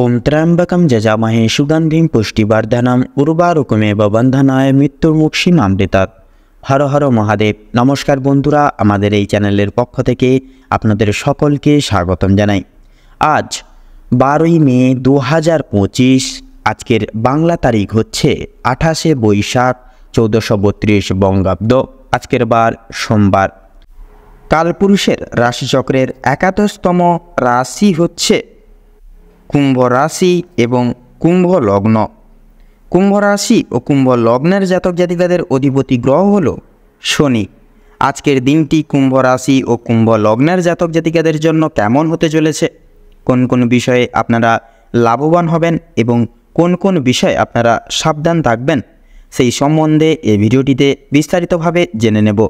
ওম ত্র্যম্বকম যজামহে সুগন্ধিম পুষ্টিবর্ধনম উর্বারুকমেব বন্ধনায় মৃত্যুর্মুক্ষীমামৃতাৎ। হর হর মহাদেব। নমস্কার বন্ধুরা, আমাদের এই চ্যানেলের পক্ষ থেকে আপনাদের সকলকে স্বাগতম জানাই। আজ 12ই মে 2025। আজকের বাংলা তারিখ হচ্ছে 28শে বৈশাখ 1432 বঙ্গাব্দ। আজকের বার সোমবার। কালপুরুষের রাশিচক্রের একাদশতম রাশি হচ্ছে কুম্ভ রাশি এবং কুম্ভ লগ্ন। কুম্ভ রাশি ও কুম্ভ লগ্নের জাতক জাতিকাদের অধিপতি গ্রহ হল শনি। আজকের দিনটি কুম্ভ রাশি ও কুম্ভ লগ্নের জাতক জাতিকাদের জন্য কেমন হতে চলেছে, কোন কোন বিষয়ে আপনারা লাভবান হবেন এবং কোন কোন বিষয়ে আপনারা সাবধান থাকবেন, সেই সম্বন্ধে এই ভিডিওটিতে বিস্তারিতভাবে জেনে নেব।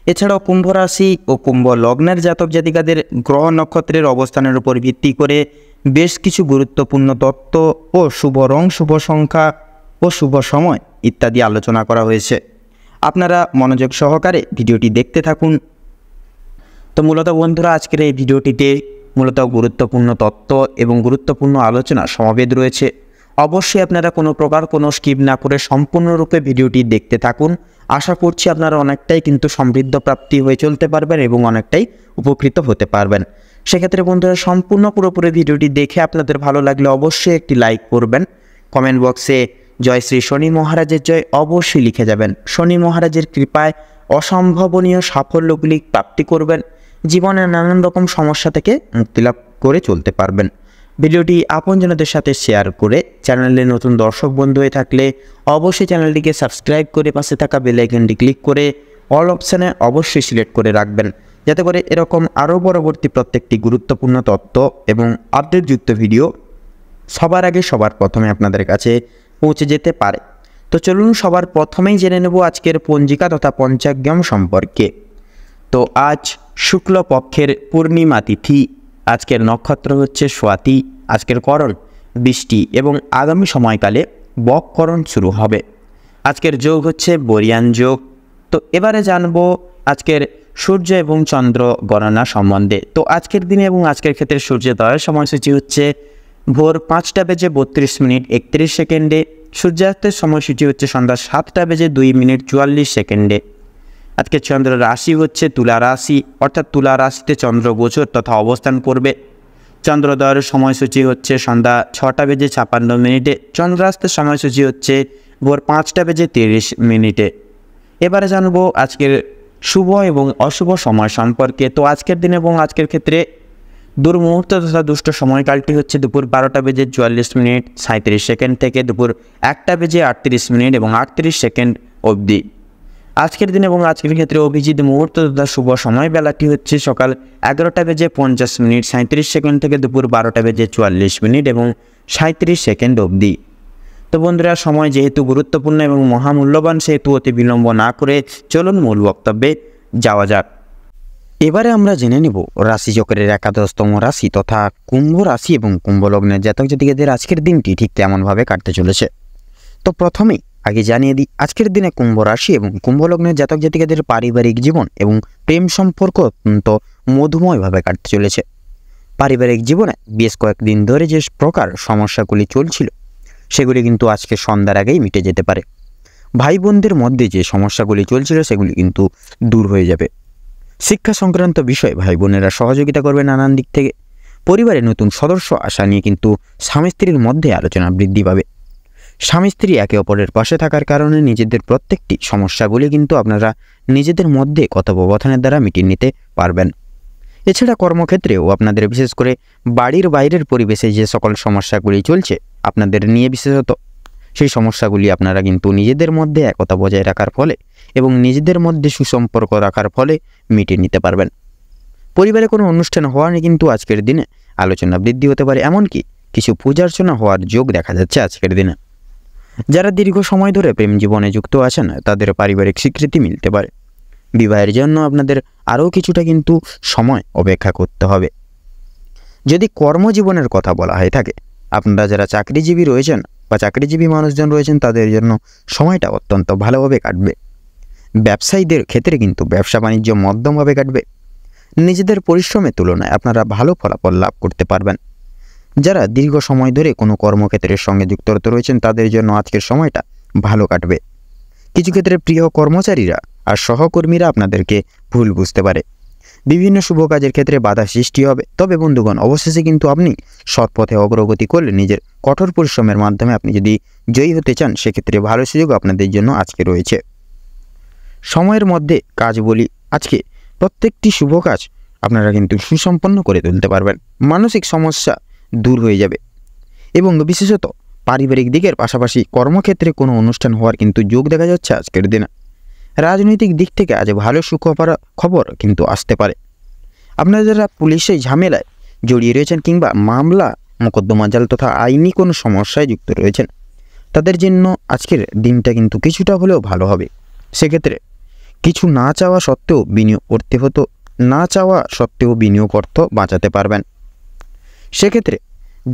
এছাড়াও কুম্ভ রাশি ও কুম্ভ লগ্নের জাতক জাতিকাদের গ্রহ নক্ষত্রের অবস্থানের উপর ভিত্তি করে বেশ কিছু গুরুত্বপূর্ণ তত্ত্ব ও শুভ রং, শুভ সংখ্যা ও শুভ সময় ইত্যাদি আলোচনা করা হয়েছে। আপনারা মনোযোগ সহকারে ভিডিওটি দেখতে থাকুন। তো মূলত বন্ধুরা, আজকের এই ভিডিওটিতে মূলত গুরুত্বপূর্ণ তত্ত্ব এবং গুরুত্বপূর্ণ আলোচনা সমাবেত রয়েছে। অবশ্যই আপনারা কোনো প্রকার কোনো স্কিপ না করে সম্পূর্ণরূপে ভিডিওটি দেখতে থাকুন। আশা করছি আপনারা অনেকটাই কিন্তু সমৃদ্ধ প্রাপ্তি হয়ে চলতে পারবেন এবং অনেকটাই উপকৃত হতে পারবেন। সেক্ষেত্রে বন্ধুরা, সম্পূর্ণ পুরোপুরি ভিডিওটি দেখে আপনাদের ভালো লাগলে অবশ্যই একটি লাইক করবেন। কমেন্ট বক্সে জয় শ্রী শনি মহারাজের জয় অবশ্যই লিখে যাবেন। শনি মহারাজের কৃপায় অসম্ভাবনীয় সাফল্যগুলি প্রাপ্তি করবেন। জীবনের নানান রকম সমস্যা থেকে মুক্তি লাভ করে চলতে পারবেন। ভিডিওটি আপনজনদের সাথে শেয়ার করে চ্যানেলে নতুন দর্শক বন্ধু হয়ে থাকলে অবশ্যই চ্যানেলটিকে সাবস্ক্রাইব করে পাশে থাকা বেল আইকনটি ক্লিক করে অল অপশানে অবশ্যই সিলেক্ট করে রাখবেন, যাতে করে এরকম আরও পরবর্তী প্রত্যেকটি গুরুত্বপূর্ণ তথ্য এবং আপডেটযুক্ত ভিডিও সবার আগে সবার প্রথমে আপনাদের কাছে পৌঁছে যেতে পারে। তো চলুন সবার প্রথমেই জেনে নেব আজকের পঞ্জিকা তথা পঞ্চাঙ্গম সম্পর্কে। তো আজ শুক্লপক্ষের পূর্ণিমা তিথি। আজকের নক্ষত্র হচ্ছে স্বাতি। আজকের করণ বৃষ্টি এবং আগামী সময়কালে বককরণ শুরু হবে। আজকের যোগ হচ্ছে বরিয়ান যোগ। তো এবারে জানবো আজকের সূর্য এবং চন্দ্র গণনা সম্বন্ধে। তো আজকের দিনে এবং আজকের ক্ষেত্রে সূর্যোদয়ের সময়সূচি হচ্ছে ভোর 5:32:31 সূর্যাস্তের সময়সূচি হচ্ছে সন্ধ্যা 7:02:44। আজকে চন্দ্র রাশি হচ্ছে তুলা রাশি, অর্থাৎ তুলা রাশিতে চন্দ্র গোচর তথা অবস্থান করবে। চন্দ্রোদয়ের সময়সূচি হচ্ছে সন্ধ্যা 6:56। চন্দ্রাস্তের সময়সূচি হচ্ছে ভোর 5:30। এবারে জানবো আজকের শুভ এবং অশুভ সময় সম্পর্কে। তো আজকের দিন এবং আজকের ক্ষেত্রে দুর্মুহূর্ত তথা দুষ্ট সময়কালটি হচ্ছে দুপুর 12:44:37 থেকে দুপুর 1:38 এবং 38 অবধি। আজকের দিন এবং আজকের ক্ষেত্রে অভিজিৎ মুহূর্ত তথা শুভ সময় বেলাটি হচ্ছে সকাল 11:50:37 থেকে দুপুর 12:44 এবং 37 অবধি। তো বন্ধুরা, সময় যেহেতু গুরুত্বপূর্ণ এবং মহামূল্যবান, সেহেতু অতি বিলম্ব না করে চলুন মূল বক্তব্যে যাওয়া যাক। এবারে আমরা জেনে নেব রাশিচক্রের একাদশতম রাশি তথা কুম্ভ রাশি এবং কুম্ভ লগ্নের জাতক জাতিকাদের আজকের দিনটি ঠিক কেমনভাবে কাটতে চলেছে। তো প্রথমেই আগে জানিয়ে দিই, আজকের দিনে কুম্ভ রাশি এবং কুম্ভ লগ্নের জাতক জাতিকাদের পারিবারিক জীবন এবং প্রেম সম্পর্ক অত্যন্ত মধুময়ভাবে কাটতে চলেছে। পারিবারিক জীবনে বেশ কয়েকদিন ধরে যে প্রকার সমস্যাগুলি চলছিল সেগুলি কিন্তু আজকে সন্ধ্যার আগেই মিটে যেতে পারে। ভাই বোনদের মধ্যে যে সমস্যাগুলি চলছিল সেগুলি কিন্তু দূর হয়ে যাবে। শিক্ষা সংক্রান্ত বিষয়ে ভাই বোনেরা সহযোগিতা করবে নানান দিক থেকে। পরিবারে নতুন সদস্য আসা নিয়ে কিন্তু স্বামী স্ত্রীর মধ্যে আলোচনা বৃদ্ধি পাবে। স্বামী স্ত্রী একে অপরের পাশে থাকার কারণে নিজেদের প্রত্যেকটি সমস্যাগুলি কিন্তু আপনারা নিজেদের মধ্যে কথোপকথনের দ্বারা মিটিয়ে নিতে পারবেন। এছাড়া কর্মক্ষেত্রেও আপনাদের বিশেষ করে বাড়ির বাইরের পরিবেশে যে সকল সমস্যাগুলি চলছে আপনাদের নিয়ে বিশেষত, সেই সমস্যাগুলি আপনারা কিন্তু নিজেদের মধ্যে একতা বজায় রাখার ফলে এবং নিজেদের মধ্যে সুসম্পর্ক রাখার ফলে মিটিয়ে নিতে পারবেন। পরিবারে কোনো অনুষ্ঠান হওয়া নিয়ে কিন্তু আজকের দিনে আলোচনা বৃদ্ধি হতে পারে, এমনকি কিছু পূজার্চনা হওয়ার যোগ দেখা যাচ্ছে আজকের দিনে। যারা দীর্ঘ সময় ধরে প্রেম জীবনে যুক্ত আছেন তাদের পারিবারিক স্বীকৃতি মিলতে পারে। বিবাহের জন্য আপনাদের আরও কিছুটা কিন্তু সময় অপেক্ষা করতে হবে। যদি কর্মজীবনের কথা বলা হয়ে থাকে, আপনারা যারা চাকরিজীবী রয়েছেন বা চাকরিজীবী মানুষজন রয়েছেন তাদের জন্য সময়টা অত্যন্ত ভালোভাবে কাটবে। ব্যবসায়ীদের ক্ষেত্রে কিন্তু ব্যবসা বাণিজ্য মধ্যমভাবে কাটবে। নিজেদের পরিশ্রমের তুলনায় আপনারা ভালো ফলাফল লাভ করতে পারবেন। যারা দীর্ঘ সময় ধরে কোনো কর্মক্ষেত্রের সঙ্গে যুক্ত রয়েছেন তাদের জন্য আজকের সময়টা ভালো কাটবে। কিছু ক্ষেত্রে প্রিয় কর্মচারীরা আর সহকর্মীরা আপনাদেরকে ভুল বুঝতে পারে। বিভিন্ন শুভ কাজের ক্ষেত্রে বাধা সৃষ্টি হবে, তবে বন্ধুগণ অবশেষে কিন্তু আপনি সৎ পথে অগ্রগতি করলে নিজের কঠোর পরিশ্রমের মাধ্যমে আপনি যদি জয়ী হতে চান সেক্ষেত্রে ভালো সুযোগ আপনাদের জন্য আজকে রয়েছে। সময়ের মধ্যে কাজ বলি, আজকে প্রত্যেকটি শুভ কাজ আপনারা কিন্তু সুসম্পন্ন করে তুলতে পারবেন। মানসিক সমস্যা দূর হয়ে যাবে এবং বিশেষত পারিবারিক দিকের পাশাপাশি কর্মক্ষেত্রে কোনো অনুষ্ঠান হওয়ার কিন্তু যোগ দেখা যাচ্ছে আজকের দিনে। রাজনৈতিক দিক থেকে আজ ভালো খবর কিন্তু আসতে পারে। আপনারা যারা পুলিশের ঝামেলায় জড়িয়ে রয়েছেন কিংবা মামলা মোকদ্দমা জাল তথা আইনি কোনো সমস্যায় যুক্ত রয়েছেন তাদের জন্য আজকের দিনটা কিন্তু কিছুটা হলেও ভালো হবে। সেক্ষেত্রে কিছু না চাওয়া সত্ত্বেও বিনিয়োগ অর্থ বাঁচাতে পারবেন। সেক্ষেত্রে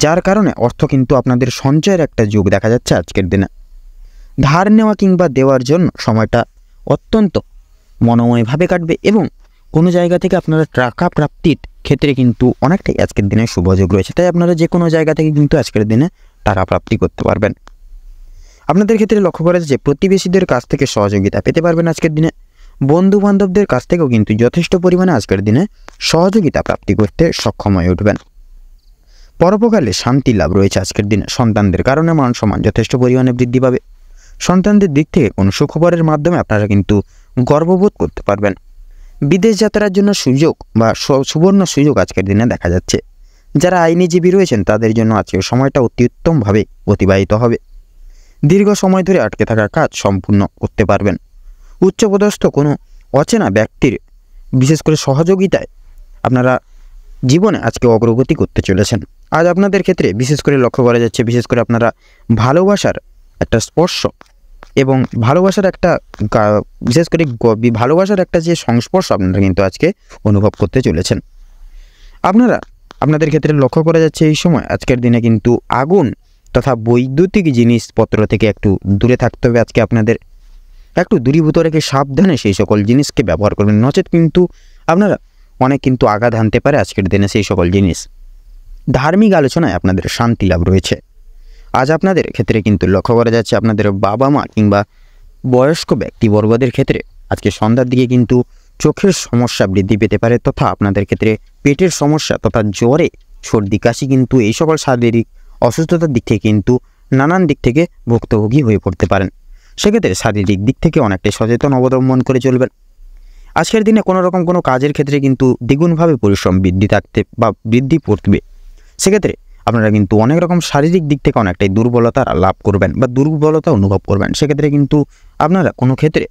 যার কারণে অর্থ কিন্তু আপনাদের সঞ্চয়ের একটা যোগ দেখা যাচ্ছে আজকের দিনে। ধার নেওয়া কিংবা দেওয়ার জন্য সময়টা অত্যন্ত মনোময়ভাবে কাটবে এবং কোনো জায়গা থেকে আপনারা টাকা প্রাপ্তির ক্ষেত্রে কিন্তু অনেকটাই আজকের দিনে শুভযোগ রয়েছে। তাই আপনারা যে কোনো জায়গা থেকে কিন্তু আজকের দিনে টাকা প্রাপ্তি করতে পারবেন। আপনাদের ক্ষেত্রে লক্ষ্য করা যাচ্ছে প্রতিবেশীদের কাছ থেকে সহযোগিতা পেতে পারবেন আজকের দিনে। বন্ধু বান্ধবদের কাছ থেকেও কিন্তু যথেষ্ট পরিমাণে আজকের দিনে সহযোগিতা প্রাপ্তি করতে সক্ষম হয়ে উঠবেন। পরোপকালে শান্তি লাভ রয়েছে আজকের দিনে। সন্তানদের কারণে মান সম্মান যথেষ্ট পরিমাণে বৃদ্ধি পাবে। সন্তানদের দিক থেকে কোনো সুখবরের মাধ্যমে আপনারা কিন্তু গর্ববোধ করতে পারবেন। বিদেশ যাত্রার জন্য সুযোগ বা সুবর্ণ সুযোগ আজকের দিনে দেখা যাচ্ছে। যারা আইনজীবী রয়েছেন তাদের জন্য আজকের সময়টা অতি উত্তমভাবে অতিবাহিত হবে। দীর্ঘ সময় ধরে আটকে থাকা কাজ সম্পূর্ণ করতে পারবেন। উচ্চপদস্থ কোনো অচেনা ব্যক্তির বিশেষ করে সহযোগিতায় আপনারা জীবনে আজকে অগ্রগতি করতে চলেছেন। আজ আপনাদের ক্ষেত্রে বিশেষ করে লক্ষ্য করা যাচ্ছে বিশেষ করে আপনারা ভালোবাসার একটা স্পর্শ এবং ভালোবাসার একটা যে সংস্পর্শ আপনারা কিন্তু আজকে অনুভব করতে চলেছেন। আপনাদের ক্ষেত্রে লক্ষ্য করা যাচ্ছে এই সময় আজকের দিনে কিন্তু আগুন তথা বৈদ্যুতিক জিনিসপত্র থেকে একটু দূরে থাকতে হবে। আজকে আপনাদের একটু দূরীভূত রেখে সাবধানে সেই সকল জিনিসকে ব্যবহার করবেন, নচেত কিন্তু আপনারা অনেক কিন্তু আঘাত হানতে পারে আজকের দিনে সেই সকল জিনিস। ধার্মিক আলোচনায় আপনাদের শান্তি লাভ রয়েছে। আজ আপনাদের ক্ষেত্রে কিন্তু লক্ষ্য করা যাচ্ছে আপনাদের বাবা মা কিংবা বয়স্ক ব্যক্তিবর্গদের ক্ষেত্রে আজকে সন্ধ্যার দিকে কিন্তু চোখের সমস্যা বৃদ্ধি পেতে পারে তথা আপনাদের ক্ষেত্রে পেটের সমস্যা তথা জ্বরে সর্দি কাশি কিন্তু এই সকল শারীরিক অসুস্থতার দিক থেকে কিন্তু নানান দিক থেকে ভুক্তভোগী হয়ে পড়তে পারেন। সেক্ষেত্রে শারীরিক দিক থেকে অনেকটাই সচেতন অবলম্বন করে চলবেন। আজকের দিনে কোনো কাজের ক্ষেত্রে কিন্তু দ্বিগুণভাবে পরিশ্রম বৃদ্ধি পড়বে। সেক্ষেত্রে আপনারা কিন্তু অনেক রকম শারীরিক দিক থেকে অনেকটাই দুর্বলতা লাভ করবেন বা দুর্বলতা অনুভব করবেন। সেক্ষেত্রে কিন্তু আপনারা কোনো ক্ষেত্রে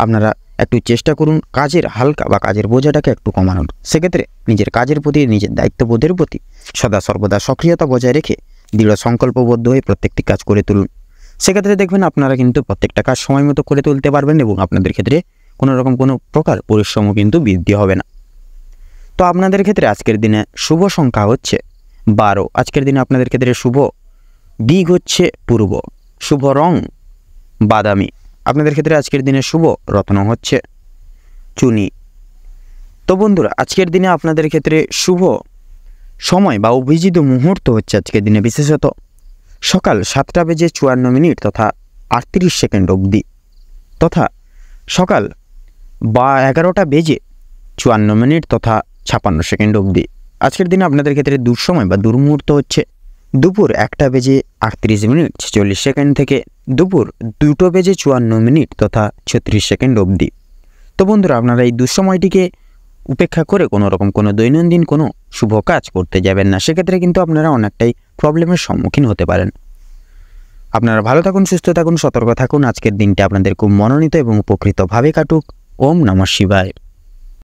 আপনারা একটু চেষ্টা করুন কাজের হালকা বা কাজের বোঝাটাকে একটু কমানোর। সেক্ষেত্রে নিজের কাজের প্রতি নিজের দায়িত্ববোধের প্রতি সদা সর্বদা সক্রিয়তা বজায় রেখে দৃঢ় সংকল্পবদ্ধ হয়ে প্রত্যেকটি কাজ করে তুলুন। সেক্ষেত্রে দেখবেন আপনারা কিন্তু প্রত্যেকটা কাজ সময় মতো করে তুলতে পারবেন এবং আপনাদের ক্ষেত্রে কোনো প্রকার পরিশ্রমও কিন্তু বৃদ্ধি হবে না। তো আপনাদের ক্ষেত্রে আজকের দিনে শুভ সংখ্যা হচ্ছে 12। আজকের দিনে আপনাদের ক্ষেত্রে শুভ দিক হচ্ছে পূর্ব, শুভ রং বাদামি। আপনাদের ক্ষেত্রে আজকের দিনে শুভ রত্ন হচ্ছে চুনি। তো বন্ধুরা আজকের দিনে আপনাদের ক্ষেত্রে শুভ সময় বা অভিজিত মুহূর্ত হচ্ছে আজকের দিনে বিশেষত সকাল 7:54 তথা 38 অবধি তথা সকাল 11:54 তথা 56 অবধি। আজকের দিনে আপনাদের ক্ষেত্রে দুঃসময় বা দুর্মুহূর্ত হচ্ছে দুপুর 1:38 থেকে দুপুর 2:54 তথা 36 অবধি। তো বন্ধুরা আপনারা এই দুঃসময়টিকে উপেক্ষা করে কোনো দৈনন্দিন কোনো শুভ কাজ করতে যাবেন না। সেক্ষেত্রে কিন্তু আপনারা অনেকটাই প্রবলেমের সম্মুখীন হতে পারেন। আপনারা ভালো থাকুন, সুস্থ থাকুন, সতর্ক থাকুন। আজকের দিনটা আপনাদের খুব মনোনীত এবং উপকৃতভাবে কাটুক। ওম নমঃ শিবায়।